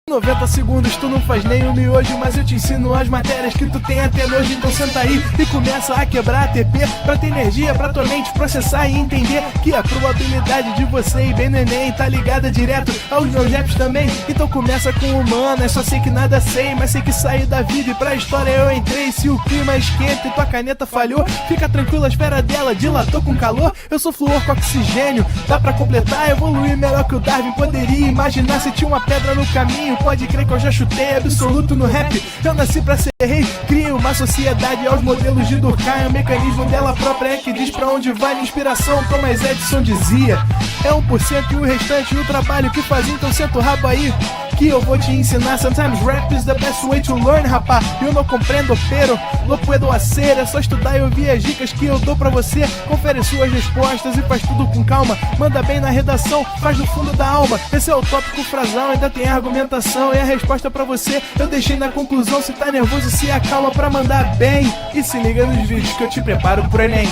90 segundos, tu não faz nem um miojo, mas eu te ensino as matérias que tu tem até nojo. Então senta aí e começa a quebrar a TP pra ter energia, pra tua mente processar e entender que a probabilidade de você ir bem no Enem tá ligada direto aos meus raps também. Então começa com humanas, só sei que nada sei, mas sei que saí da vida e pra história eu entrei. Se o clima esquenta e tua caneta falhou, fica tranquila, a esfera dela dilatou com calor. Eu sou flúor com oxigênio, dá pra completar, evoluir melhor que o Darwin poderia imaginar. Se tinha uma pedra no caminho, pode crer que eu já chutei absoluto no rap. Eu nasci pra ser rei, criei uma sociedade aos modelos de Durkheim. O mecanismo dela própria é que diz pra onde vai minha inspiração. Thomas Edison dizia, é 1% e o restante o trabalho que faz. Então senta o rabo aí que eu vou te ensinar. Sometimes rap is the best way to learn, rapá. Eu não compreendo, pero não puedo hacer. É só estudar e ouvir as dicas que eu dou pra você. Confere suas respostas e faz tudo com calma. Manda bem na redação, faz do fundo da alma. Esse é o tópico frasal, ainda tem argumentação. E a resposta pra você eu deixei na conclusão. Se tá nervoso, se acalma pra mandar bem. E se liga nos vídeos que eu te preparo pro Enem.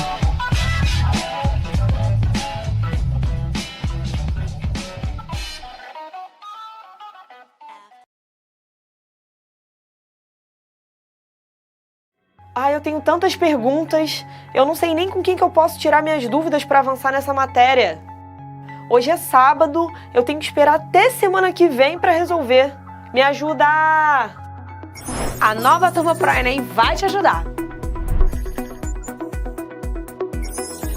Eu tenho tantas perguntas, eu não sei nem com quem que eu posso tirar minhas dúvidas para avançar nessa matéria. Hoje é sábado, eu tenho que esperar até semana que vem para resolver. Me ajuda! A nova turma pro Enem vai te ajudar.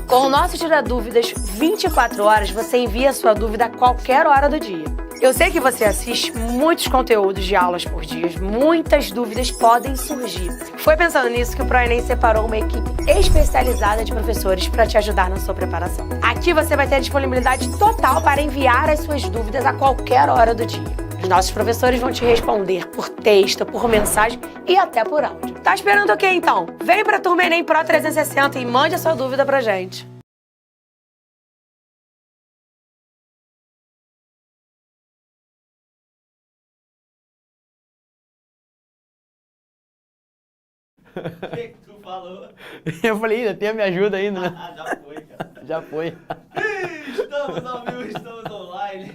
Com o nosso Tira Dúvidas 24 horas, você envia a sua dúvida a qualquer hora do dia. Eu sei que você assiste muitos conteúdos de aulas por dia, muitas dúvidas podem surgir. Foi pensando nisso que o ProEnem separou uma equipe especializada de professores para te ajudar na sua preparação. Aqui você vai ter disponibilidade total para enviar as suas dúvidas a qualquer hora do dia. Os nossos professores vão te responder por texto, por mensagem e até por áudio. Tá esperando o quê então? Vem pra Turma Enem Pro 360 e mande a sua dúvida pra gente. O que tu falou? Eu falei, ainda tem a minha ajuda ainda, né? Já foi, cara. Já foi. Estamos ao vivo, estamos online.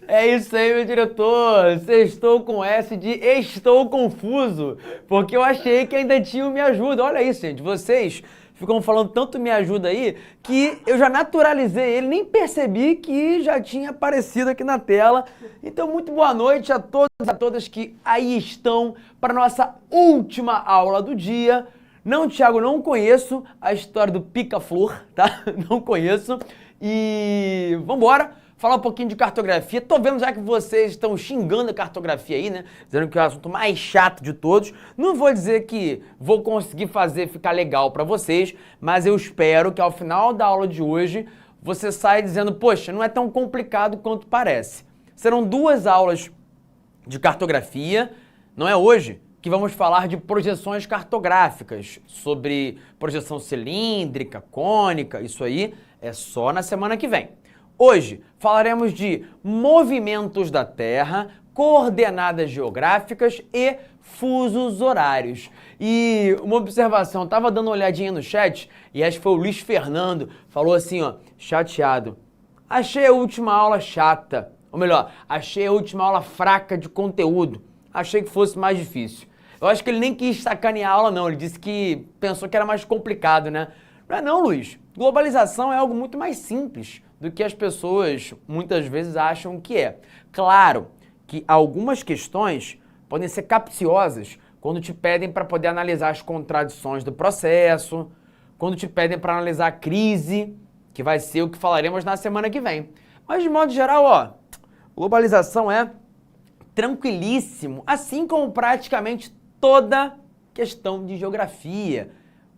É isso aí, meu diretor. Estou com S de estou confuso, porque eu achei que ainda tinha o Me Ajuda. Olha isso, gente. Vocês ficam falando tanto Me Ajuda aí que eu já naturalizei ele, nem percebi que já tinha aparecido aqui na tela. Então, muito boa noite a todos e a todas que aí estão para nossa última aula do dia. Não, Thiago, não conheço a história do pica-flor, tá? Não conheço. E vambora falar um pouquinho de cartografia. Tô vendo já que vocês estão xingando a cartografia aí, né? Dizendo que é o assunto mais chato de todos. Não vou dizer que vou conseguir fazer ficar legal pra vocês, mas eu espero que ao final da aula de hoje você saia dizendo, poxa, não é tão complicado quanto parece. Serão 2 aulas de cartografia, não é hoje, que vamos falar de projeções cartográficas, sobre projeção cilíndrica, cônica, isso aí é só na semana que vem. Hoje falaremos de movimentos da Terra, coordenadas geográficas e fusos horários. E uma observação, tava dando uma olhadinha no chat e acho que foi o Luiz Fernando, falou assim, ó, chateado. Achei a última aula chata, ou melhor, achei a última aula fraca de conteúdo. Achei que fosse mais difícil. Eu acho que ele nem quis sacanear a aula não, ele disse que pensou que era mais complicado, né? Não é não, Luiz. Globalização é algo muito mais simples do que as pessoas muitas vezes acham que é. Claro que algumas questões podem ser capciosas quando te pedem para poder analisar as contradições do processo, quando te pedem para analisar a crise, que vai ser o que falaremos na semana que vem. Mas de modo geral, ó, globalização é tranquilíssimo, assim como praticamente toda questão de geografia.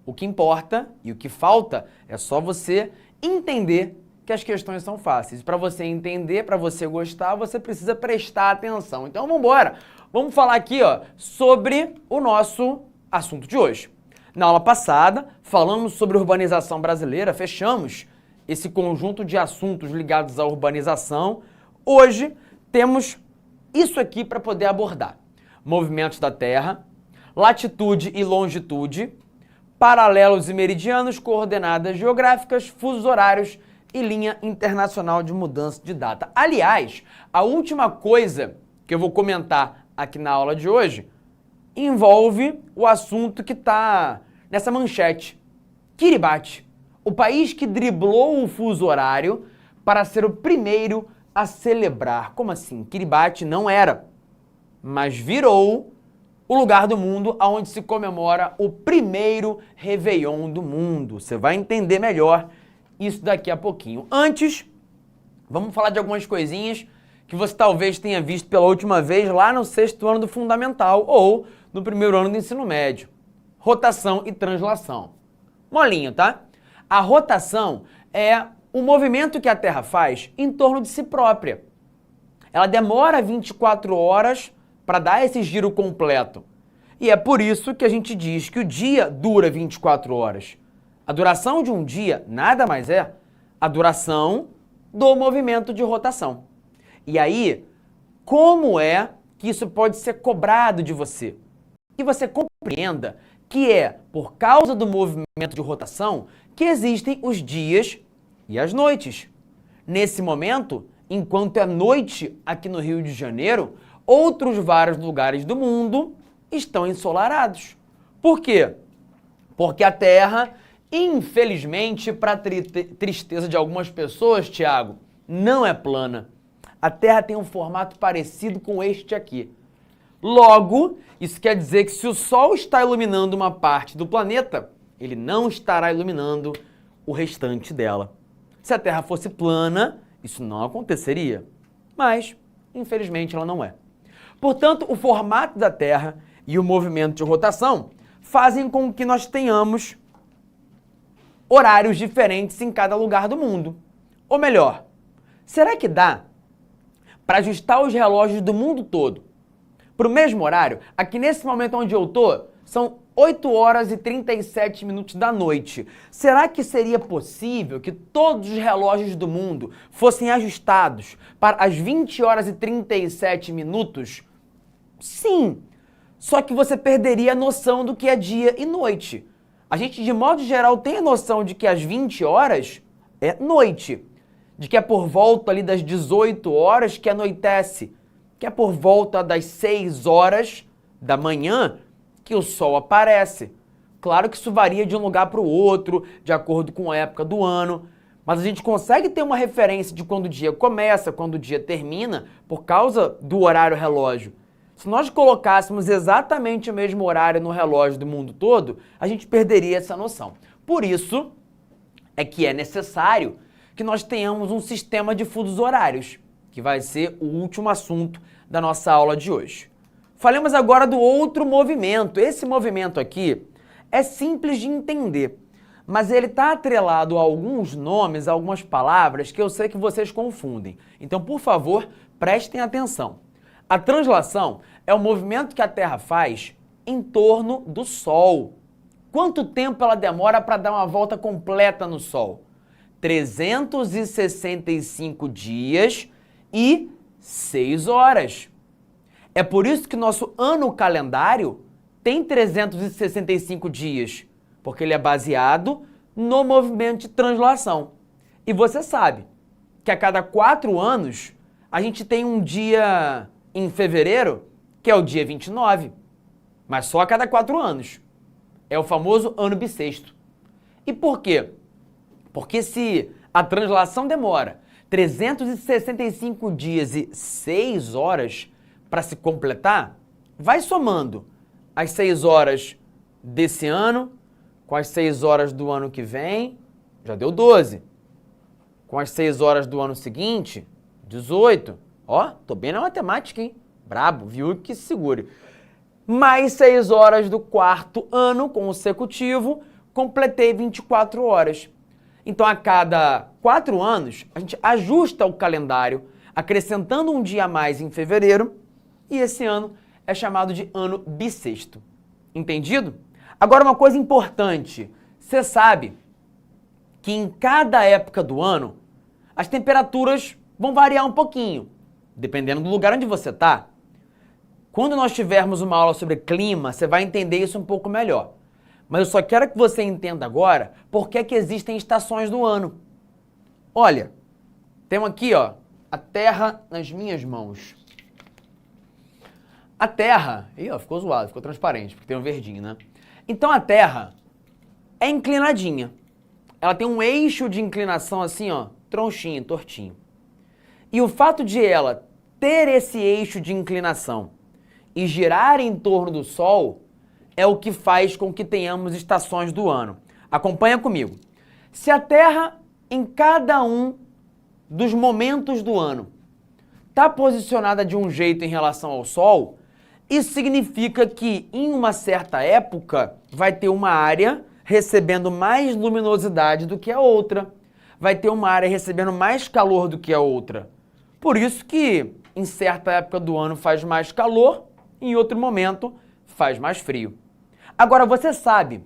O que importa e o que falta é só você entender que as questões são fáceis. Para você entender, para você gostar, você precisa prestar atenção. Então vamos embora. Vamos falar aqui, ó, sobre o nosso assunto de hoje. Na aula passada, falamos sobre urbanização brasileira, fechamos esse conjunto de assuntos ligados à urbanização. Hoje temos isso aqui para poder abordar. Movimentos da Terra, latitude e longitude, paralelos e meridianos, coordenadas geográficas, fusos horários e linha internacional de mudança de data. Aliás, a última coisa que eu vou comentar aqui na aula de hoje, envolve o assunto que está nessa manchete. Kiribati, o país que driblou o fuso horário para ser o primeiro a celebrar. Como assim? Kiribati não era, mas virou o lugar do mundo onde se comemora o primeiro Réveillon do mundo. Você vai entender melhor isso daqui a pouquinho. Antes, vamos falar de algumas coisinhas que você talvez tenha visto pela última vez lá no 6º ano do Fundamental ou no 1º ano do ensino médio. Rotação e translação. Molinho, tá? A rotação é o movimento que a Terra faz em torno de si própria. Ela demora 24 horas para dar esse giro completo. E é por isso que a gente diz que o dia dura 24 horas. A duração de um dia nada mais é a duração do movimento de rotação. E aí, como é que isso pode ser cobrado de você? Que você compreenda que é por causa do movimento de rotação que existem os dias e as noites. Nesse momento, enquanto é noite aqui no Rio de Janeiro, outros vários lugares do mundo estão ensolarados. Por quê? Porque a Terra, infelizmente, para tristeza de algumas pessoas, Thiago, não é plana. A Terra tem um formato parecido com este aqui. Logo, isso quer dizer que se o Sol está iluminando uma parte do planeta, ele não estará iluminando o restante dela. Se a Terra fosse plana, isso não aconteceria. Mas, infelizmente, ela não é. Portanto, o formato da Terra e o movimento de rotação fazem com que nós tenhamos horários diferentes em cada lugar do mundo. Ou melhor, será que dá para ajustar os relógios do mundo todo para o mesmo horário? Aqui nesse momento onde eu estou, são 8 horas e 37 minutos da noite. Será que seria possível que todos os relógios do mundo fossem ajustados para as 20 horas e 37 minutos? Sim, só que você perderia a noção do que é dia e noite. A gente, de modo geral, tem a noção de que às 20 horas é noite, de que é por volta ali das 18 horas que anoitece, que é por volta das 6 horas da manhã que o sol aparece. Claro que isso varia de um lugar para o outro, de acordo com a época do ano, mas a gente consegue ter uma referência de quando o dia começa, quando o dia termina, por causa do horário relógio. Se nós colocássemos exatamente o mesmo horário no relógio do mundo todo, a gente perderia essa noção. Por isso é que é necessário que nós tenhamos um sistema de fusos horários, que vai ser o último assunto da nossa aula de hoje. Falemos agora do outro movimento. Esse movimento aqui é simples de entender, mas ele está atrelado a alguns nomes, a algumas palavras que eu sei que vocês confundem. Então, por favor, prestem atenção. A translação é o movimento que a Terra faz em torno do Sol. Quanto tempo ela demora para dar uma volta completa no Sol? 365 dias e 6 horas. É por isso que nosso ano calendário tem 365 dias, porque ele é baseado no movimento de translação. E você sabe que a cada 4 anos a gente tem um dia em fevereiro, que é o dia 29, mas só a cada 4 anos. É o famoso ano bissexto. E por quê? Porque se a translação demora 365 dias e 6 horas para se completar, vai somando as 6 horas desse ano com as 6 horas do ano que vem, já deu 12. Com as 6 horas do ano seguinte, 18. Ó, tô bem na matemática, hein? Brabo, viu? Que se segure. Mais 6 horas do 4º ano consecutivo, completei 24 horas. Então, a cada 4 anos, a gente ajusta o calendário, acrescentando um dia a mais em fevereiro, e esse ano é chamado de ano bissexto. Entendido? Agora, uma coisa importante. Você sabe que em cada época do ano, as temperaturas vão variar um pouquinho, dependendo do lugar onde você está. Quando nós tivermos uma aula sobre clima, você vai entender isso um pouco melhor. Mas eu só quero que você entenda agora por que que existem estações do ano. Olha, temos aqui, ó, a Terra nas minhas mãos. A Terra... Ih, ó, ficou zoado, ficou transparente, porque tem um verdinho, né? Então a Terra é inclinadinha. Ela tem um eixo de inclinação assim, ó, tronchinho, tortinho. E o fato de ela ter esse eixo de inclinação e girar em torno do Sol é o que faz com que tenhamos estações do ano. Acompanha comigo. Se a Terra, em cada um dos momentos do ano, está posicionada de um jeito em relação ao Sol, isso significa que em uma certa época vai ter uma área recebendo mais luminosidade do que a outra. Vai ter uma área recebendo mais calor do que a outra. Por isso que em certa época do ano faz mais calor, em outro momento faz mais frio. Agora você sabe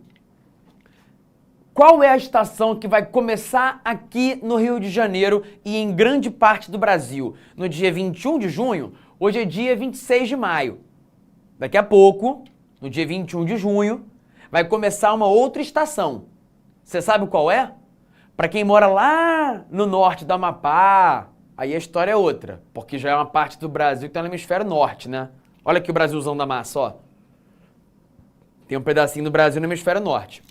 qual é a estação que vai começar aqui no Rio de Janeiro e em grande parte do Brasil no dia 21 de junho? Hoje é dia 26 de maio. Daqui a pouco, no dia 21 de junho, vai começar uma outra estação. Você sabe qual é? Para quem mora lá no norte do Amapá, aí a história é outra, porque já é uma parte do Brasil que está no hemisfério norte, né? Olha aqui o Brasilzão da massa, ó. Tem um pedacinho do Brasil no hemisfério norte.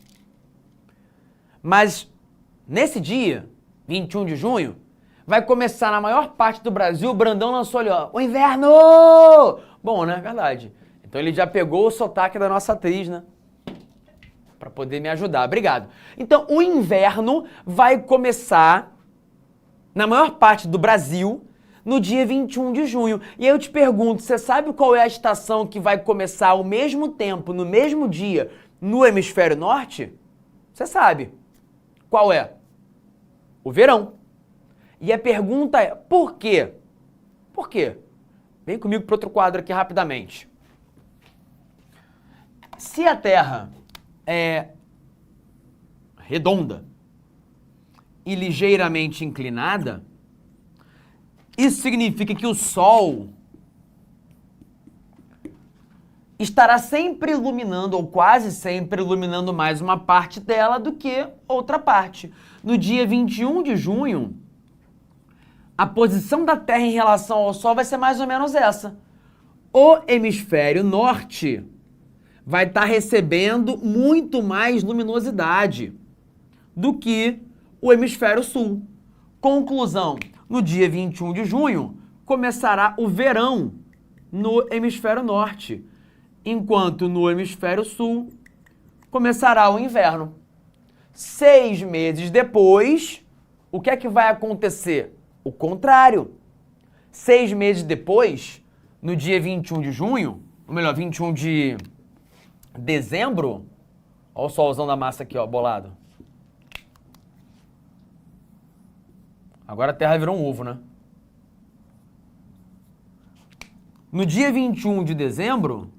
Mas nesse dia, 21 de junho, vai começar na maior parte do Brasil, o Brandão lançou ali, ó, o inverno! Bom, né? Verdade. Então ele já pegou o sotaque da nossa atriz, né? Para poder me ajudar. Obrigado. Então o inverno vai começar na maior parte do Brasil no dia 21 de junho. E aí eu te pergunto, você sabe qual é a estação que vai começar ao mesmo tempo, no mesmo dia, no hemisfério norte? Você sabe. Qual é? O verão. E a pergunta é, por quê? Por quê? Vem comigo para outro quadro aqui rapidamente. Se a Terra é redonda e ligeiramente inclinada, isso significa que o Sol estará sempre iluminando, ou quase sempre iluminando mais uma parte dela do que outra parte. No dia 21 de junho, a posição da Terra em relação ao Sol vai ser mais ou menos essa. O hemisfério norte vai estar recebendo muito mais luminosidade do que o hemisfério sul. Conclusão, no dia 21 de junho, começará o verão no hemisfério norte, enquanto no hemisfério sul começará o inverno. 6 meses depois, o que é que vai acontecer? O contrário. 6 meses depois, no dia 21 de junho, ou melhor, 21 de dezembro, olha o solzão da massa aqui, ó, bolado. Agora a Terra virou um ovo, né? No dia 21 de dezembro,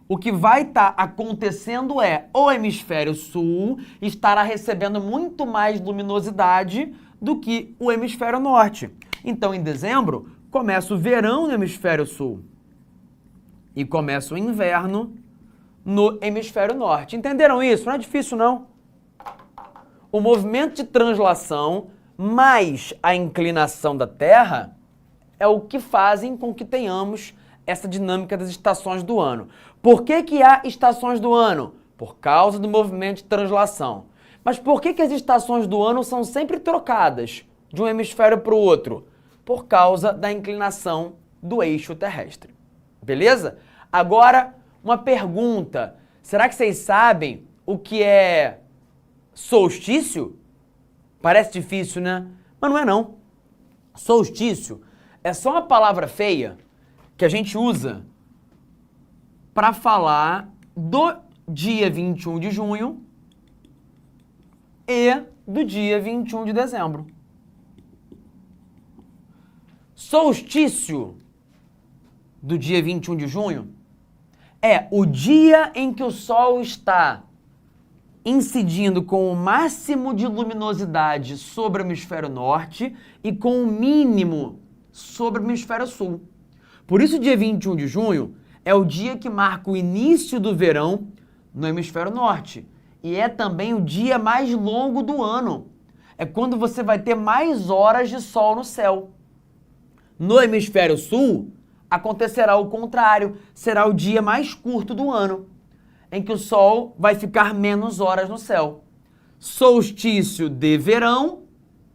o que vai estar acontecendo é o hemisfério sul estará recebendo muito mais luminosidade do que o hemisfério norte. Então, em dezembro, começa o verão no hemisfério sul e começa o inverno no hemisfério norte. Entenderam isso? Não é difícil, não. O movimento de translação mais a inclinação da Terra é o que fazem com que tenhamos essa dinâmica das estações do ano. Por que que há estações do ano? Por causa do movimento de translação. Mas por que que as estações do ano são sempre trocadas de um hemisfério para o outro? Por causa da inclinação do eixo terrestre. Beleza? Agora, uma pergunta. Será que vocês sabem o que é solstício? Parece difícil, né? Mas não é não. Solstício é só uma palavra feia que a gente usa para falar do dia 21 de junho e do dia 21 de dezembro. Solstício do dia 21 de junho é o dia em que o Sol está incidindo com o máximo de luminosidade sobre o hemisfério norte e com o mínimo sobre o hemisfério sul. Por isso, o dia 21 de junho é o dia que marca o início do verão no hemisfério norte. E é também o dia mais longo do ano. É quando você vai ter mais horas de sol no céu. No hemisfério sul, acontecerá o contrário. Será o dia mais curto do ano, em que o Sol vai ficar menos horas no céu. Solstício de verão,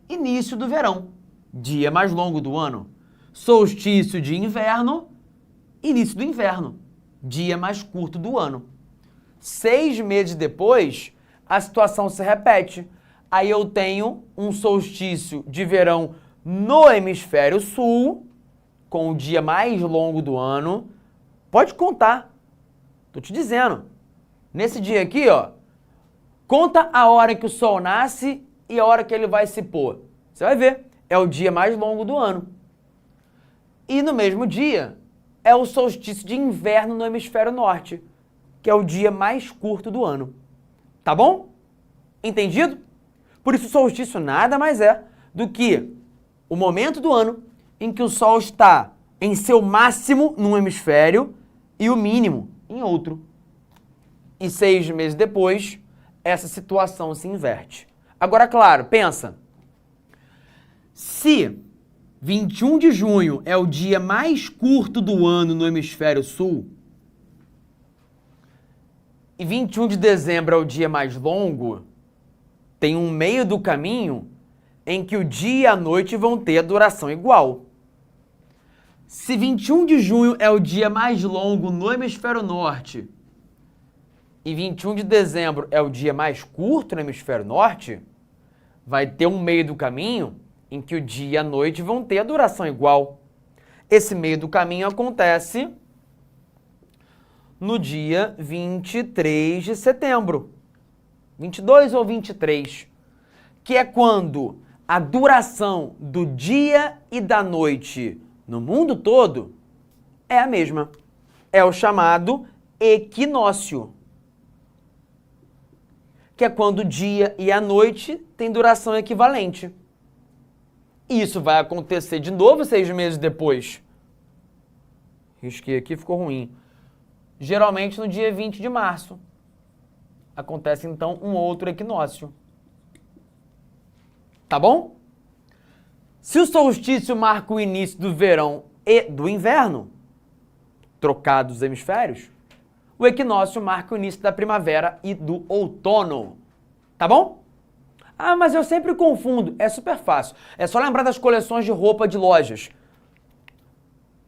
início do verão, dia mais longo do ano. Solstício de inverno, início do inverno, dia mais curto do ano. 6 meses depois, a situação se repete. Aí eu tenho um solstício de verão no hemisfério sul, com o dia mais longo do ano. Pode contar, tô te dizendo. Nesse dia aqui, ó, conta a hora que o Sol nasce e a hora que ele vai se pôr. Você vai ver, é o dia mais longo do ano. E no mesmo dia, é o solstício de inverno no hemisfério norte, que é o dia mais curto do ano. Tá bom? Entendido? Por isso o solstício nada mais é do que o momento do ano em que o Sol está em seu máximo num hemisfério e o mínimo em outro. E 6 meses depois, essa situação se inverte. Agora, claro, pensa. Se 21 de junho é o dia mais curto do ano no hemisfério sul e 21 de dezembro é o dia mais longo, tem um meio do caminho em que o dia e a noite vão ter a duração igual. Se 21 de junho é o dia mais longo no hemisfério norte e 21 de dezembro é o dia mais curto no hemisfério norte, vai ter um meio do caminho em que o dia e a noite vão ter a duração igual. Esse meio do caminho acontece no dia 23 de setembro. 22 ou 23, que é quando a duração do dia e da noite no mundo todo é a mesma. É o chamado equinócio, que é quando o dia e a noite têm duração equivalente. Isso vai acontecer de novo 6 meses depois. Risquei aqui, ficou ruim. Geralmente no dia 20 de março. Acontece então um outro equinócio. Tá bom? Se o solstício marca o início do verão e do inverno, trocados os hemisférios, o equinócio marca o início da primavera e do outono. Tá bom? Ah, mas eu sempre confundo. É super fácil. É só lembrar das coleções de roupa de lojas.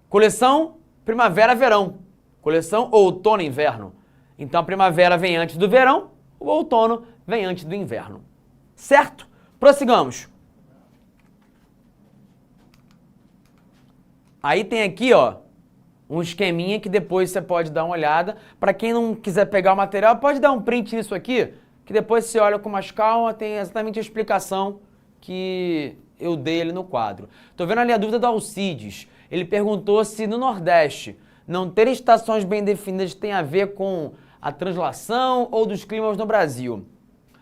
Coleção primavera-verão. Coleção outono-inverno. Então a primavera vem antes do verão, o outono vem antes do inverno. Certo? Prossigamos. Aí tem aqui, ó, um esqueminha que depois você pode dar uma olhada. Para quem não quiser pegar o material, pode dar um print nisso aqui, que depois você olha com mais calma, tem exatamente a explicação que eu dei ali no quadro. Tô vendo ali a dúvida do Alcides. Ele perguntou se no Nordeste não ter estações bem definidas tem a ver com a translação ou dos climas no Brasil.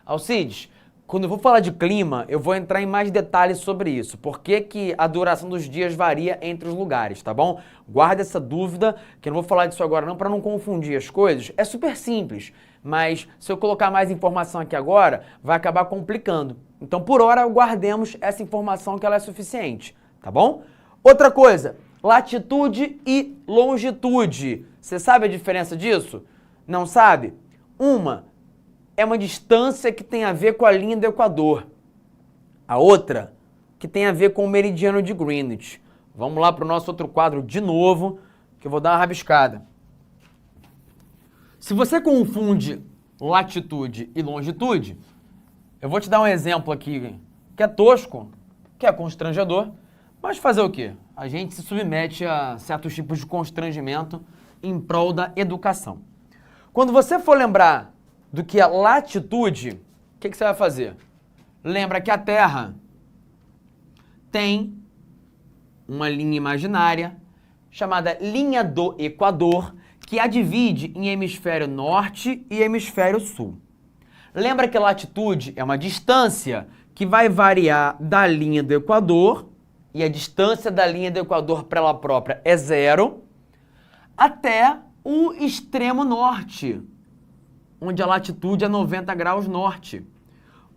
Alcides, quando eu vou falar de clima, eu vou entrar em mais detalhes sobre isso. Por que que a duração dos dias varia entre os lugares, tá bom? Guarda essa dúvida, que eu não vou falar disso agora não, para não confundir as coisas. É super simples, mas se eu colocar mais informação aqui agora, vai acabar complicando. Então, por hora, guardemos essa informação que ela é suficiente, tá bom? Outra coisa, latitude e longitude. Você sabe a diferença disso? Não sabe? Uma é uma distância que tem a ver com a linha do Equador. A outra, que tem a ver com o meridiano de Greenwich. Vamos lá para o nosso outro quadro de novo, que eu vou dar uma rabiscada. Se você confunde latitude e longitude, eu vou te dar um exemplo aqui que é tosco, que é constrangedor, mas fazer o quê? A gente se submete a certos tipos de constrangimento em prol da educação. Quando você for lembrar do que é latitude, o que você vai fazer? Lembra que a Terra tem uma linha imaginária chamada linha do Equador, que a divide em hemisfério norte e hemisfério sul. Lembra que latitude é uma distância que vai variar da linha do Equador, e a distância da linha do Equador para ela própria é 0, até o extremo norte, onde a latitude é 90 graus norte,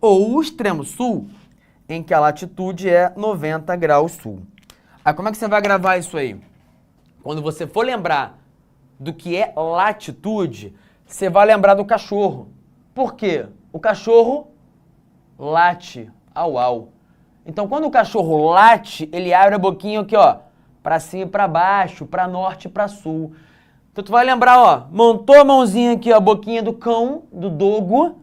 ou o extremo sul, em que a latitude é 90 graus sul. Aí como é que você vai gravar isso aí? quando você for lembrar do que é latitude, você vai lembrar do cachorro. Por quê? O cachorro late, au au. Então, quando o cachorro late, ele abre a boquinha aqui, ó, pra cima e pra baixo, pra norte e pra sul. Então, tu vai lembrar, ó, montou a mãozinha aqui, ó, a boquinha do cão, do dogo,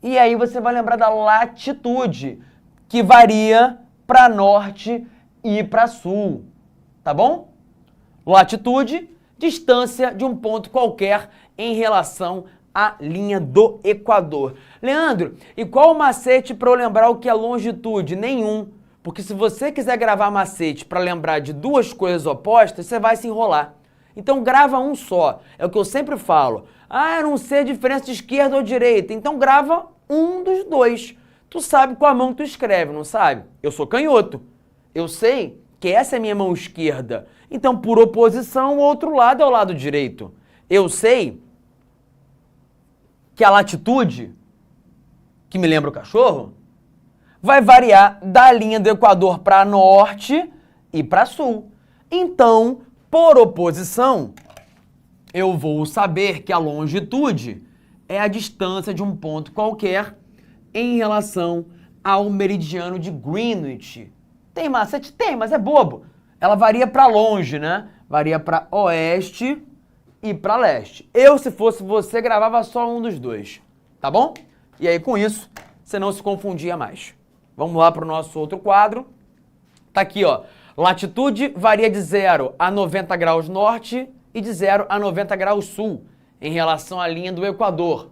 e aí você vai lembrar da latitude, que varia pra norte e pra sul, tá bom? Latitude, distância de um ponto qualquer em relação à linha do Equador. Leandro, e qual o macete para eu lembrar o que é longitude? Nenhum. Porque se você quiser gravar macete para lembrar de duas coisas opostas, você vai se enrolar. Então grava um só. É o que eu sempre falo. Ah, eu não sei a diferença de esquerda ou direita. Então grava um dos dois. Tu sabe qual a mão que tu escreve, não sabe? Eu sou canhoto. Eu sei que essa é a minha mão esquerda. Então, por oposição, o outro lado é o lado direito. Eu sei que a latitude, que me lembra o cachorro, vai variar da linha do Equador para norte e para sul. Então, por oposição, eu vou saber que a longitude é a distância de um ponto qualquer em relação ao meridiano de Greenwich. Tem macete? Tem, mas é bobo. Ela varia para longe, né? Varia para oeste e para leste. Eu, se fosse você, gravava só um dos dois, tá bom? E aí, com isso, você não se confundia mais. Vamos lá para o nosso outro quadro. Tá aqui, ó. Latitude varia de 0 a 90 graus norte e de 0 a 90 graus sul, em relação à linha do Equador.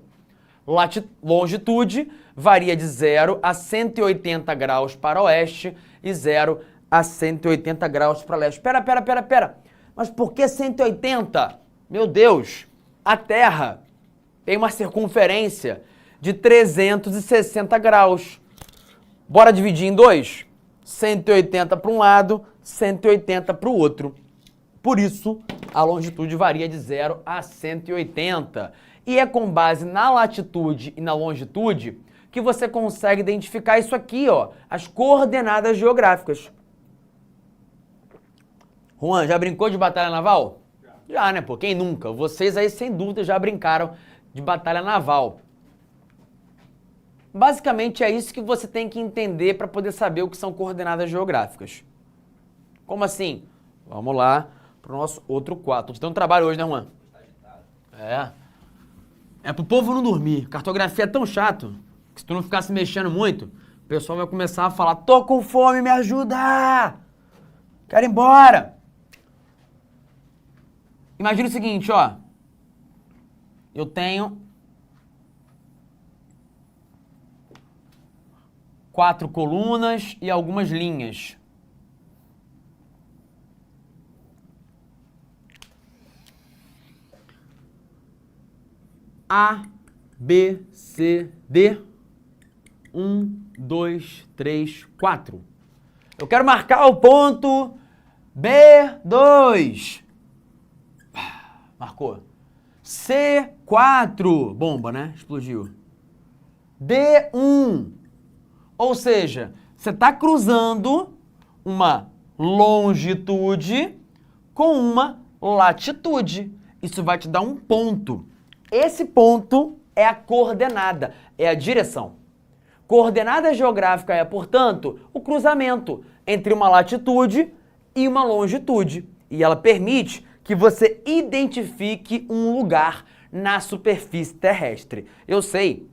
Longitude varia de 0 a 180 graus para oeste e 0 a 180 graus para leste. Pera. Mas por que 180? Meu Deus, a Terra tem uma circunferência de 360 graus. Bora dividir em dois? 180 para um lado, 180 para o outro. Por isso, a longitude varia de 0 a 180. E é com base na latitude e na longitude que você consegue identificar isso aqui, ó, as coordenadas geográficas. Juan, já brincou de batalha naval? Já, né, pô? Quem nunca? Vocês aí, sem dúvida, já brincaram de batalha naval. Basicamente, é isso que você tem que entender para poder saber o que são coordenadas geográficas. Como assim? Vamos lá pro nosso outro quadro. Tô te dando trabalho hoje, né, Juan? É pro povo não dormir. Cartografia é tão chato que se tu não ficar se mexendo muito, o pessoal vai começar a falar: tô com fome, me ajuda! Quero ir embora! Imagina o seguinte, ó. Eu tenho 4 colunas e algumas linhas. A, B, C, D. 1, 2, 3, 4. Eu quero marcar o ponto B2. Marcou. C4. Bomba, né? Explodiu. D1. Ou seja, você está cruzando uma longitude com uma latitude. Isso vai te dar um ponto. Esse ponto é a coordenada, é a direção. Coordenada geográfica é, portanto, o cruzamento entre uma latitude e uma longitude. E ela permite que você identifique um lugar na superfície terrestre. Eu sei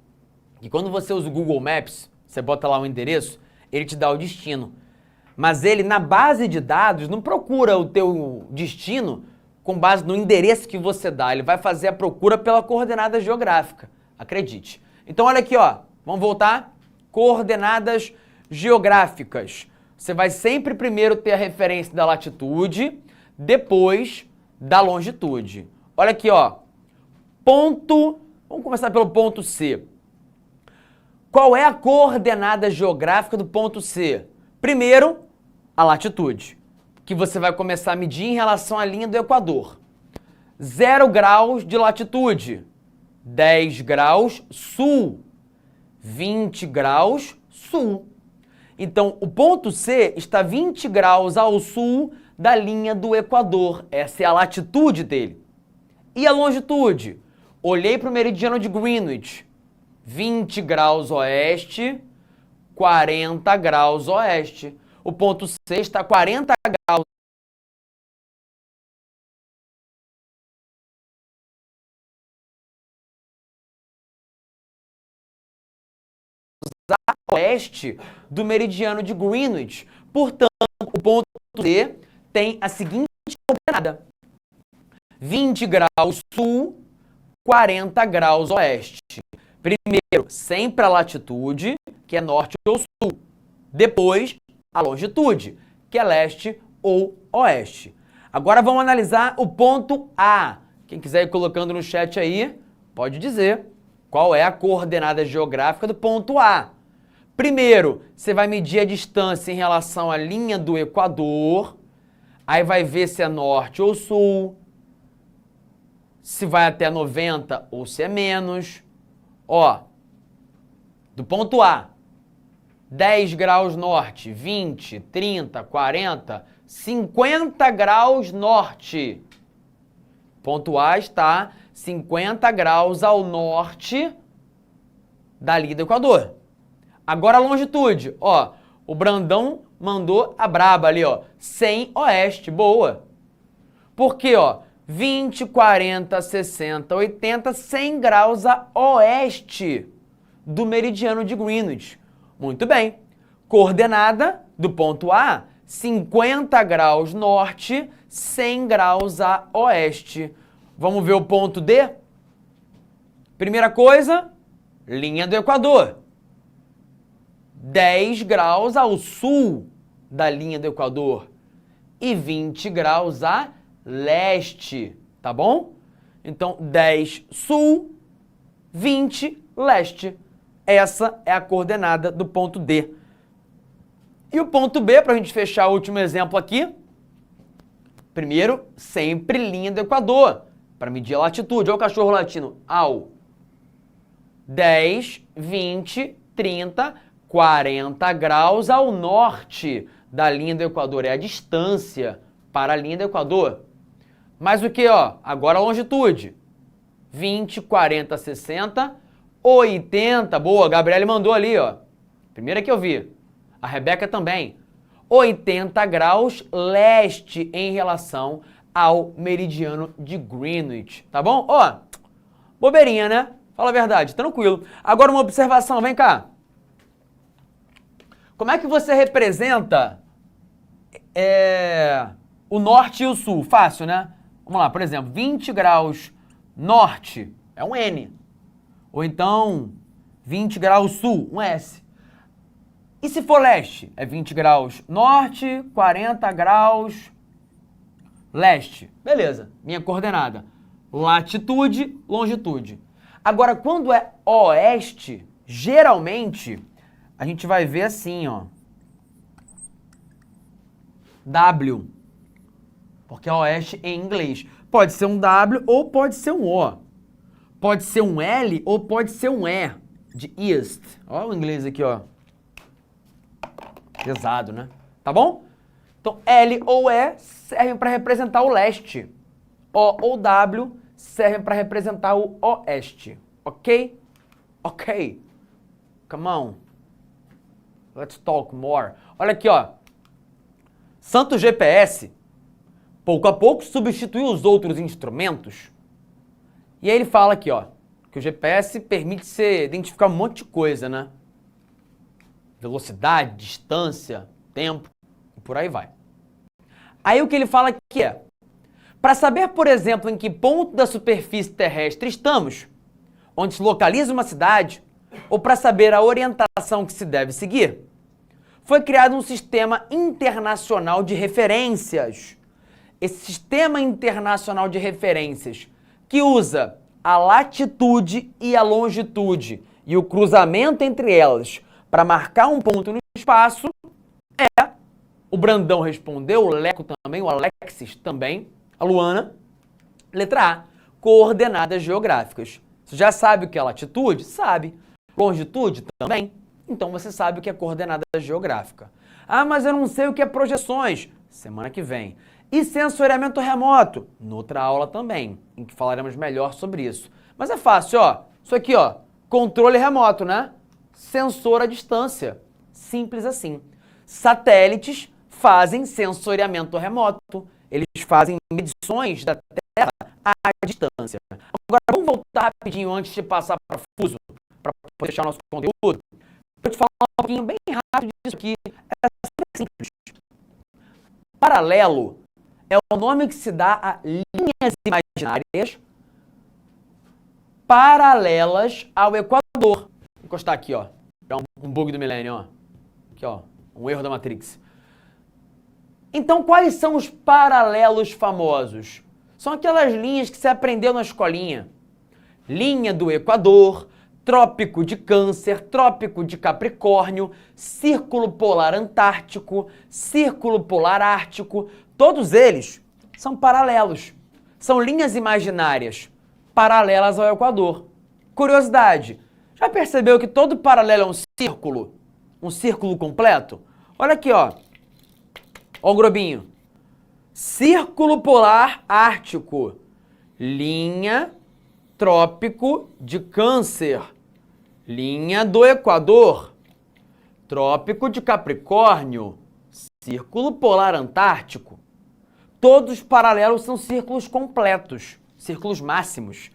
que quando você usa o Google Maps, você bota lá o endereço, ele te dá o destino. Mas ele, na base de dados, não procura o teu destino com base no endereço que você dá. Ele vai fazer a procura pela coordenada geográfica. Acredite. Então, olha aqui, ó. Vamos voltar? Coordenadas geográficas. Você vai sempre primeiro ter a referência da latitude, depois da longitude. Olha aqui, ó. Ponto... Vamos começar pelo ponto C. Qual é a coordenada geográfica do ponto C? Primeiro, a latitude, que você vai começar a medir em relação à linha do Equador. 0 graus de latitude, 10 graus sul, 20 graus sul. Então, o ponto C está 20 graus ao sul da linha do Equador. Essa é a latitude dele. E a longitude? Olhei para o meridiano de Greenwich. 20 graus oeste, 40 graus oeste. O ponto C está 40 graus oeste do meridiano de Greenwich. Portanto, o ponto D tem a seguinte coordenada: 20 graus sul, 40 graus oeste. Primeiro, sempre a latitude, que é norte ou sul. Depois, a longitude, que é leste ou oeste. Agora vamos analisar o ponto A. Quem quiser ir colocando no chat aí, pode dizer qual é a coordenada geográfica do ponto A. Primeiro, você vai medir a distância em relação à linha do Equador, aí vai ver se é norte ou sul, se vai até 90 ou se é menos. Ó, do ponto A, 10 graus norte, 20, 30, 40, 50 graus norte. Ponto A está 50 graus ao norte da linha do Equador. Agora a longitude, ó, o Brandão mandou a braba ali, ó, 100 oeste, boa. Por quê, ó? 20, 40, 60, 80, 100 graus a oeste do meridiano de Greenwich. Muito bem. Coordenada do ponto A, 50 graus norte, 100 graus a oeste. Vamos ver o ponto D? Primeira coisa, linha do Equador. 10 graus ao sul da linha do Equador e 20 graus a leste, tá bom? Então, 10 sul, 20 leste. Essa é a coordenada do ponto D. E o ponto B, para a gente fechar o último exemplo aqui. Primeiro, sempre linha do Equador, para medir a latitude. Olha o cachorro latino. Au. 10, 20, 30, 40 graus ao norte da linha do Equador. É a distância para a linha do Equador. Mas o que, ó? Agora a longitude. 20, 40, 60, 80. Boa, a Gabriele mandou ali, ó. Primeira que eu vi. A Rebeca também. 80 graus leste em relação ao meridiano de Greenwich. Tá bom? Ó, bobeirinha, né? Fala a verdade, tranquilo. Agora uma observação, vem cá. Como é que você representa o norte e o sul? Fácil, né? Vamos lá, por exemplo, 20 graus norte é um N. Ou então, 20 graus sul, um S. E se for leste? É 20 graus norte, 40 graus leste. Beleza, minha coordenada. Latitude, longitude. Agora, quando é oeste, geralmente, a gente vai ver assim, ó. W. Porque é oeste em inglês. Pode ser um W ou pode ser um O. Pode ser um L ou pode ser um E. De east. Olha o inglês aqui, ó. Pesado, né? Tá bom? Então, L ou E servem para representar o leste. O ou W servem para representar o oeste. Ok? Ok. Come on. Let's talk more. Olha aqui, ó. Santo GPS, pouco a pouco, substituiu os outros instrumentos. E aí ele fala aqui, ó, que o GPS permite você identificar um monte de coisa, né? Velocidade, distância, tempo, e por aí vai. Aí o que ele fala aqui é, para saber, por exemplo, em que ponto da superfície terrestre estamos, onde se localiza uma cidade, ou para saber a orientação que se deve seguir, foi criado um sistema internacional de referências. Esse sistema internacional de referências, que usa a latitude e a longitude e o cruzamento entre elas para marcar um ponto no espaço, o Brandão respondeu, o Leco também, o Alexis também, a Luana, letra A, coordenadas geográficas. Você já sabe o que é latitude? Sabe. Longitude? Também. Então você sabe o que é coordenada geográfica. Ah, mas eu não sei o que é projeções. semana que vem. E sensoriamento remoto, noutra aula também, em que falaremos melhor sobre isso. Mas é fácil, ó. Isso aqui, ó, controle remoto, né? Sensor à distância. Simples assim. Satélites fazem sensoriamento remoto. Eles fazem medições da Terra à distância. Agora, vamos voltar rapidinho antes de passar para Fuso, para poder deixar o nosso conteúdo. Vou te falar um pouquinho bem rápido disso aqui. É simples. Paralelo é o nome que se dá a linhas imaginárias paralelas ao Equador. Vou encostar aqui, ó. É um bug do milênio, ó. Aqui, ó. Um erro da Matrix. Então, quais são os paralelos famosos? São aquelas linhas que você aprendeu na escolinha. Linha do Equador, Trópico de Câncer, Trópico de Capricórnio, Círculo Polar Antártico, Círculo Polar Ártico. Todos eles são paralelos. São linhas imaginárias paralelas ao Equador. Curiosidade, já percebeu que todo paralelo é um círculo? Um círculo completo? Olha aqui, ó. Ó o globinho. Círculo Polar Ártico. Linha Trópico de Câncer. Linha do Equador. Trópico de Capricórnio. Círculo Polar Antártico. Todos os paralelos são círculos completos, círculos máximos.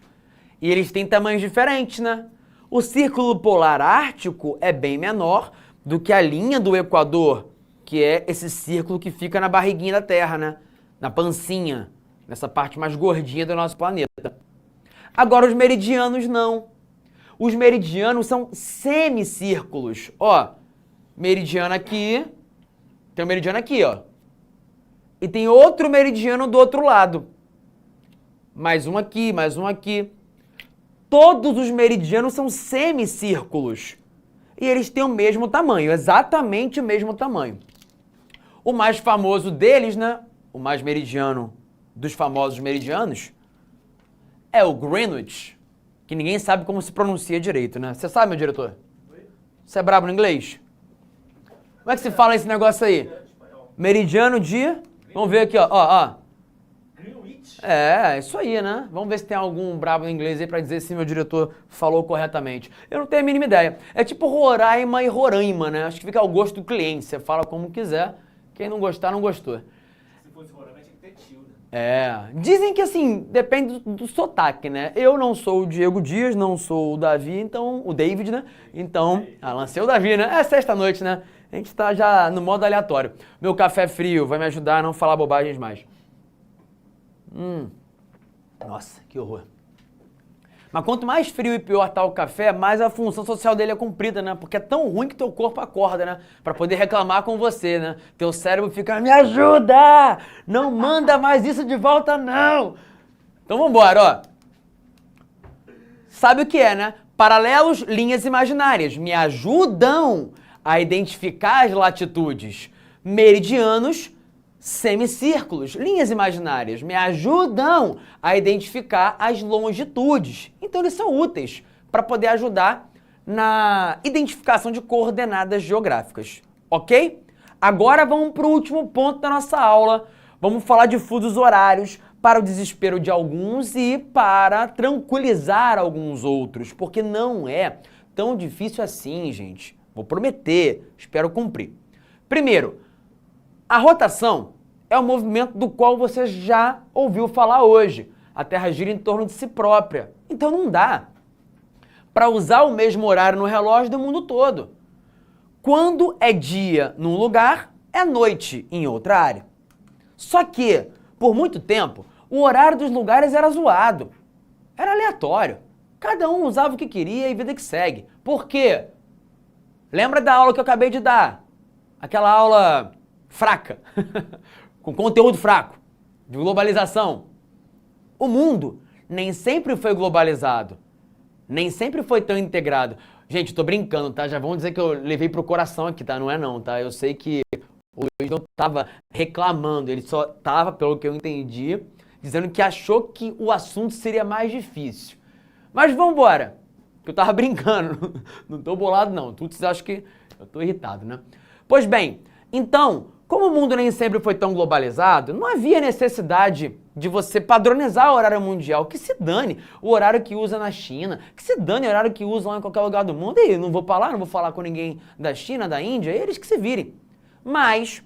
E eles têm tamanhos diferentes, né? O Círculo Polar Ártico é bem menor do que a linha do Equador, que é esse círculo que fica na barriguinha da Terra, né? Na pancinha, nessa parte mais gordinha do nosso planeta. Agora, os meridianos não. Os meridianos são semicírculos. Ó, meridiano aqui, tem um meridiano aqui, ó. E tem outro meridiano do outro lado. Mais um aqui, mais um aqui. Todos os meridianos são semicírculos. E eles têm o mesmo tamanho, exatamente o mesmo tamanho. O mais famoso deles, né? O mais meridiano dos famosos meridianos é o Greenwich, que ninguém sabe como se pronuncia direito, né? Você sabe, meu diretor? Você é brabo no inglês? Como é que se fala esse negócio aí? Meridiano de... Vamos ver aqui, ó. Greenwich? É, isso aí, né? Vamos ver se tem algum brabo no inglês aí pra dizer se meu diretor falou corretamente. Eu não tenho a mínima ideia. É tipo Roraima e Roraima, né? Acho que fica ao gosto do cliente. Você fala como quiser. Quem não gostar, não gostou. Se fosse Roraima, tinha que ter tilde. É, dizem que assim, depende do sotaque, né? Eu não sou o Diego Dias, não sou o Davi, então, o David, né? Então, lancei o Davi, né? É sexta-noite, né? A gente tá já no modo aleatório. Meu café frio vai me ajudar a não falar bobagens mais. Nossa, que horror. Mas quanto mais frio e pior tá o café, mais a função social dele é cumprida, né? Porque é tão ruim que teu corpo acorda, né? Pra poder reclamar com você, né? Teu cérebro fica, me ajuda! Não manda mais isso de volta, não! Então vambora, ó. Sabe o que é, né? Paralelos, linhas imaginárias. Me ajudam a identificar as latitudes. Meridianos, semicírculos, linhas imaginárias, me ajudam a identificar as longitudes. Então eles são úteis para poder ajudar na identificação de coordenadas geográficas, ok? Agora vamos para o último ponto da nossa aula. Vamos falar de fusos horários para o desespero de alguns e para tranquilizar alguns outros, porque não é tão difícil assim, gente. Vou prometer, espero cumprir. Primeiro, a rotação é um movimento do qual você já ouviu falar hoje. A Terra gira em torno de si própria. Então não dá para usar o mesmo horário no relógio do mundo todo. Quando é dia num lugar, é noite em outra área. Só que, por muito tempo, o horário dos lugares era zoado. Era aleatório. Cada um usava o que queria e vida que segue. Por quê? Lembra da aula que eu acabei de dar? Aquela aula fraca, com conteúdo fraco, de globalização. O mundo nem sempre foi globalizado, nem sempre foi tão integrado. Gente, tô brincando, tá? Já vão dizer que eu levei pro coração aqui, tá? Não é não, tá? Eu sei que o Luiz não tava reclamando, ele só tava, pelo que eu entendi, dizendo que achou que o assunto seria mais difícil. Mas vambora, que eu tava brincando, não tô bolado não, tudo vocês acham que eu tô irritado, né? Pois bem, então, Como o mundo nem sempre foi tão globalizado, não havia necessidade de você padronizar o horário mundial. Que se dane o horário que usa na China, que se dane o horário que usa lá em qualquer lugar do mundo. E não vou falar, não vou falar com ninguém da China, da Índia, eles que se virem. Mas,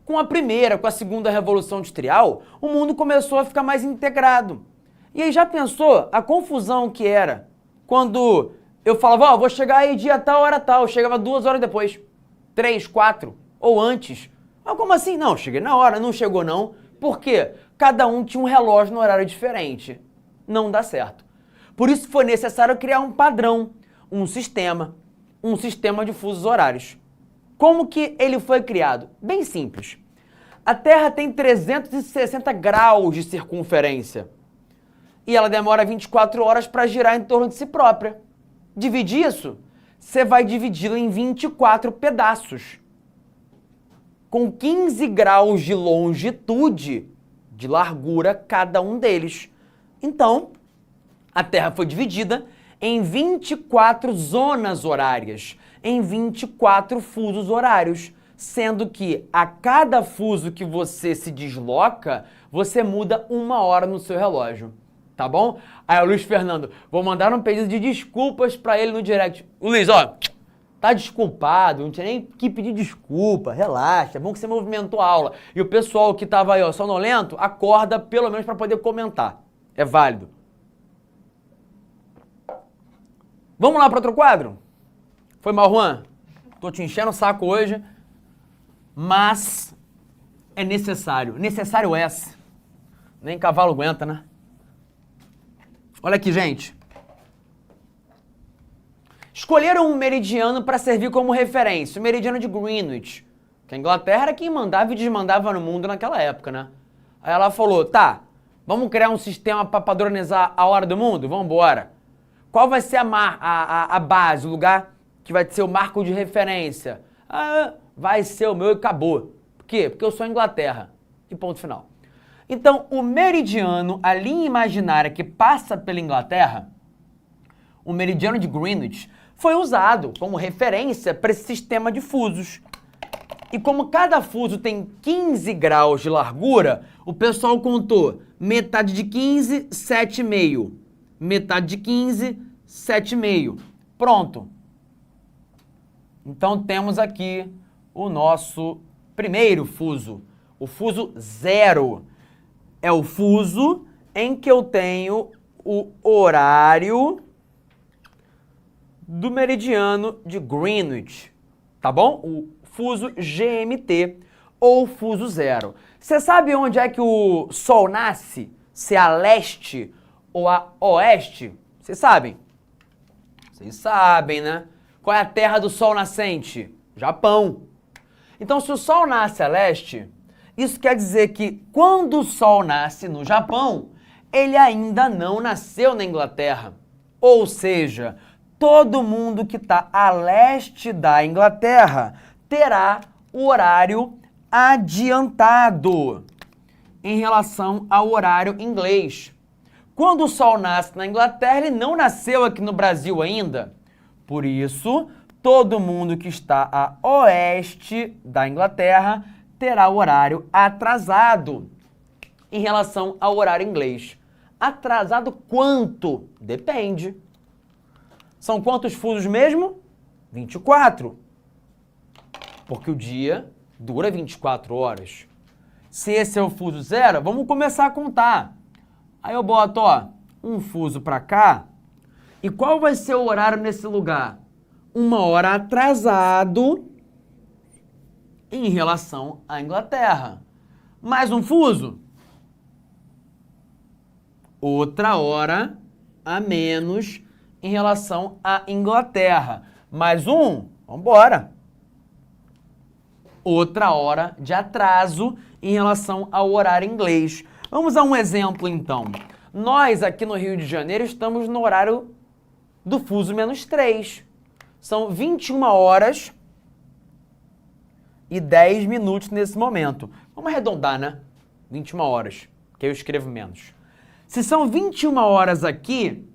com a primeira, com a segunda revolução industrial, o mundo começou a ficar mais integrado. E aí já pensou a confusão que era quando eu falava, ó, vou chegar aí dia tal, hora tal, eu chegava 2 horas depois, 3, 4 ou antes. Mas como assim? Não, cheguei na hora, não chegou não. Por quê? Cada um tinha um relógio no horário diferente. Não dá certo. Por isso foi necessário criar um padrão, um sistema de fusos horários. Como que ele foi criado? Bem simples. A Terra tem 360 graus de circunferência. E ela demora 24 horas para girar em torno de si própria. Divide isso, você vai dividi-la em 24 pedaços. Com 15 graus de longitude, de largura, cada um deles. Então, a Terra foi dividida em 24 zonas horárias, em 24 fusos horários, sendo que a cada fuso que você se desloca, você muda 1 hora no seu relógio, tá bom? Aí o Luiz Fernando, vou mandar um pedido de desculpas pra ele no direct. Luiz, ó, tá desculpado, não tinha nem que pedir desculpa, relaxa, é bom que você movimentou a aula. E o pessoal que tava aí, ó, sonolento, acorda pelo menos pra poder comentar. É válido. Vamos lá para outro quadro? Foi mal, Juan? Tô te enchendo o saco hoje, mas é necessário. Necessário é. Nem cavalo aguenta, né? Olha aqui, gente. Escolheram um meridiano para servir como referência, o meridiano de Greenwich, que a Inglaterra era quem mandava e desmandava no mundo naquela época, né? Aí ela falou, tá, vamos criar um sistema para padronizar a hora do mundo? Vamos embora. Qual vai ser a base, o lugar que vai ser o marco de referência? Ah, vai ser o meu e acabou. Por quê? Porque eu sou a Inglaterra. E ponto final. Então, o meridiano, a linha imaginária que passa pela Inglaterra, o meridiano de Greenwich, foi usado como referência para esse sistema de fusos. E como cada fuso tem 15 graus de largura, o pessoal contou metade de 15, 7,5. Metade de 15, 7,5. Pronto. Então temos aqui o nosso primeiro fuso, o fuso 0. É o fuso em que eu tenho o horário do meridiano de Greenwich, tá bom? O fuso GMT ou fuso 0. Você sabe onde é que o Sol nasce? Se é a leste ou a oeste? Vocês sabem? Vocês sabem, né? Qual é a terra do Sol nascente? Japão. Então, se o Sol nasce a leste, isso quer dizer que quando o Sol nasce no Japão, ele ainda não nasceu na Inglaterra. Ou seja, todo mundo que está a leste da Inglaterra terá o horário adiantado em relação ao horário inglês. Quando o Sol nasce na Inglaterra, ele não nasceu aqui no Brasil ainda. Por isso, todo mundo que está a oeste da Inglaterra terá o horário atrasado em relação ao horário inglês. Atrasado quanto? Depende. São quantos fusos mesmo? 24. Porque o dia dura 24 horas. Se esse é o fuso 0, vamos começar a contar. Aí eu boto, ó, um fuso para cá. E qual vai ser o horário nesse lugar? 1 hora atrasado em relação à Inglaterra. Mais um fuso. Outra hora a menos em relação à Inglaterra. Mais um. Vamos embora. Outra hora de atraso em relação ao horário inglês. Vamos a um exemplo, então. Nós, aqui no Rio de Janeiro, estamos no horário do fuso -3. São 21 horas e 10 minutos nesse momento. Vamos arredondar, né? 21 horas, que eu escrevo menos. Se são 21 horas aqui,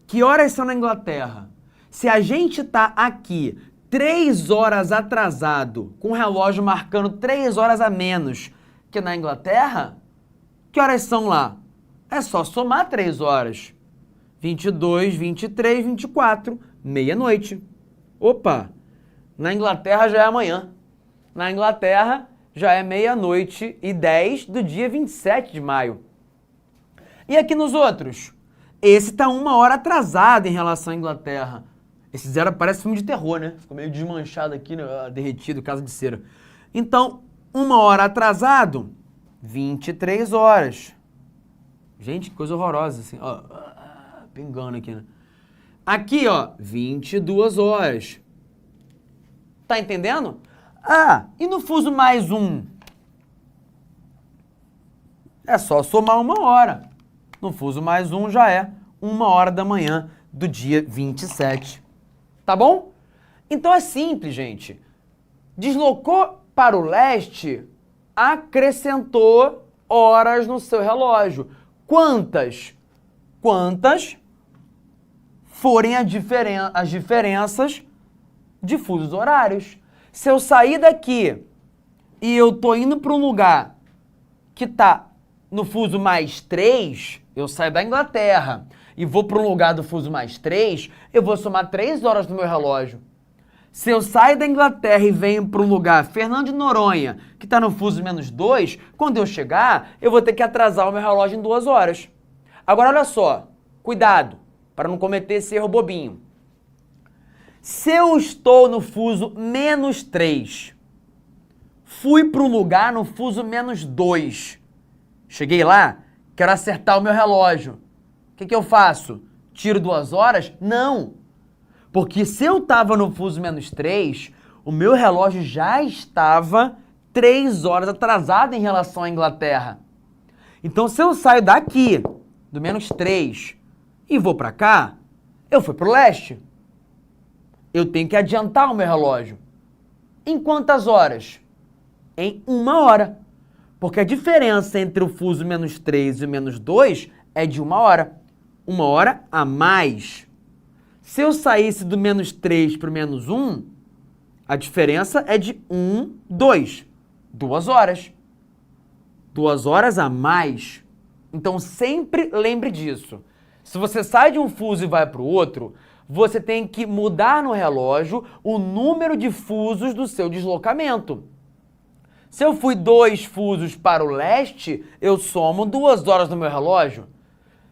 que horas são na Inglaterra? Se a gente está aqui 3 horas atrasado, com o relógio marcando 3 horas a menos que na Inglaterra, que horas são lá? É só somar 3 horas. 22, 23, 24, meia-noite. Opa, na Inglaterra já é amanhã. Na Inglaterra já é meia-noite e 10 do dia 27 de maio. E aqui nos outros? Esse tá 1 hora atrasado em relação à Inglaterra. Esse zero parece filme de terror, né? Ficou meio desmanchado aqui, né? Derretido, casa de cera. Então, 1 hora atrasado, 23 horas. Gente, que coisa horrorosa, assim. Ó, pingando aqui, né? Aqui, ó, 22 horas. Tá entendendo? Ah, e no fuso mais um? É só somar 1 hora. No fuso mais um já é 1 hora da manhã do dia 27. Tá bom? Então é simples, gente. Deslocou para o leste, acrescentou horas no seu relógio. Quantas? Quantas forem as diferenças de fusos horários. Se eu sair daqui e eu tô indo para um lugar que tá no fuso mais 3, eu saio da Inglaterra e vou para um lugar do fuso mais 3, eu vou somar 3 horas no meu relógio. Se eu saio da Inglaterra e venho para um lugar, Fernando de Noronha, que está no fuso menos 2, quando eu chegar, eu vou ter que atrasar o meu relógio em 2 horas. Agora, olha só, cuidado, para não cometer esse erro bobinho. Se eu estou no fuso menos 3, fui para um lugar no fuso menos 2, cheguei lá, quero acertar o meu relógio. O que eu faço? Tiro 2 horas? Não! Porque se eu estava no fuso menos 3, o meu relógio já estava 3 horas atrasado em relação à Inglaterra. Então, se eu saio daqui, do menos 3, e vou para cá, eu fui para o leste. Eu tenho que adiantar o meu relógio. Em quantas horas? Em 1 hora. Porque a diferença entre o fuso menos 3 e o menos 2 é de 1 hora. 1 hora a mais. Se eu saísse do menos 3 para o menos 1, a diferença é de 2. 2 horas. 2 horas a mais. Então, sempre lembre disso. Se você sai de um fuso e vai para o outro, você tem que mudar no relógio o número de fusos do seu deslocamento. Se eu fui 2 fusos para o leste, eu somo 2 horas no meu relógio.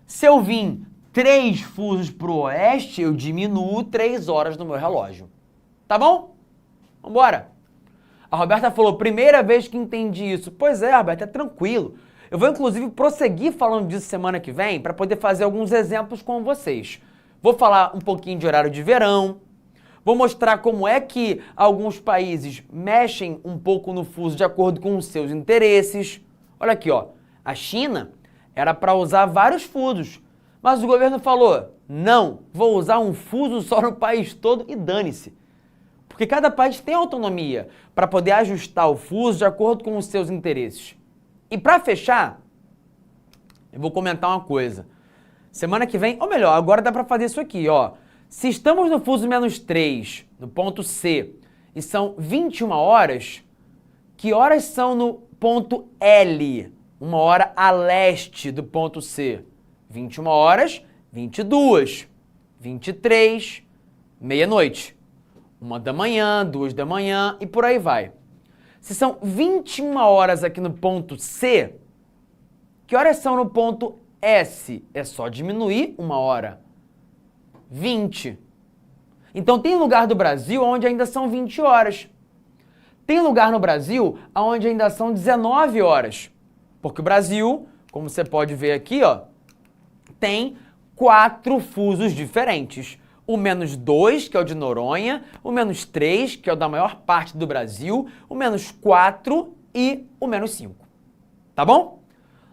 Se eu vim 3 fusos para o oeste, eu diminuo 3 horas no meu relógio. Tá bom? Vambora. A Roberta falou, primeira vez que entendi isso. Pois é, Roberta, é tranquilo. Eu vou, inclusive, prosseguir falando disso semana que vem para poder fazer alguns exemplos com vocês. Vou falar um pouquinho de horário de verão. Vou mostrar como é que alguns países mexem um pouco no fuso de acordo com os seus interesses. Olha aqui, ó. A China era para usar vários fusos, mas o governo falou, não, vou usar um fuso só no país todo e dane-se. Porque cada país tem autonomia para poder ajustar o fuso de acordo com os seus interesses. E para fechar, eu vou comentar uma coisa. Semana que vem, ou melhor, agora dá para fazer isso aqui, ó. Se estamos no fuso menos 3, no ponto C, e são 21 horas, que horas são no ponto L? 1 hora a leste do ponto C. 21 horas, 22, 23, meia-noite. 1 da manhã, 2 da manhã e por aí vai. Se são 21 horas aqui no ponto C, que horas são no ponto S? É só diminuir 1 hora. 20. Então tem lugar do Brasil onde ainda são 20 horas. Tem lugar no Brasil onde ainda são 19 horas. Porque o Brasil, como você pode ver aqui, ó, tem 4 fusos diferentes. O menos 2, que é o de Noronha, o menos 3, que é o da maior parte do Brasil, o menos 4 e o menos 5. Tá bom?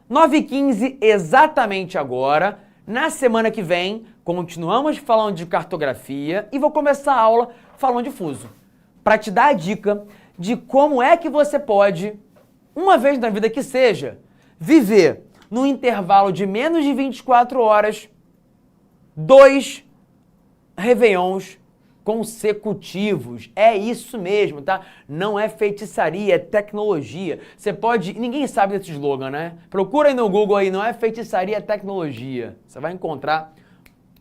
9h15 exatamente agora. Na semana que vem, continuamos falando de cartografia e vou começar a aula falando de fuso. Para te dar a dica de como é que você pode, uma vez na vida que seja, viver no intervalo de menos de 24 horas, 2 réveillons consecutivos. É isso mesmo, tá? Não é feitiçaria, é tecnologia. Você pode... Ninguém sabe desse slogan, né? Procura aí no Google aí, não é feitiçaria, é tecnologia. Você vai encontrar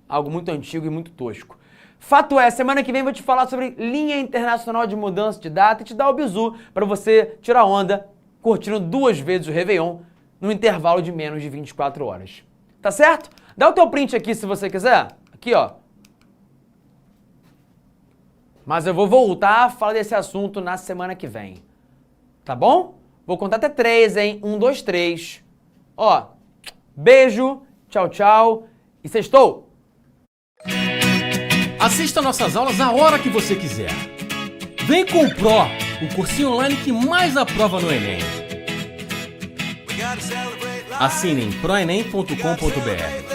algo muito antigo e muito tosco. Fato é, semana que vem eu vou te falar sobre linha internacional de mudança de data e te dar o bizu para você tirar onda curtindo 2 vezes o Réveillon no intervalo de menos de 24 horas. Tá certo? Dá o teu print aqui se você quiser. Aqui, ó. Mas eu vou voltar a falar desse assunto na semana que vem. Tá bom? Vou contar até 3, hein? 1, 2, 3. Ó, beijo, tchau, tchau e sextou! Assista nossas aulas a hora que você quiser. Vem com o Pro, o cursinho online que mais aprova no Enem. Assine em proenem.com.br.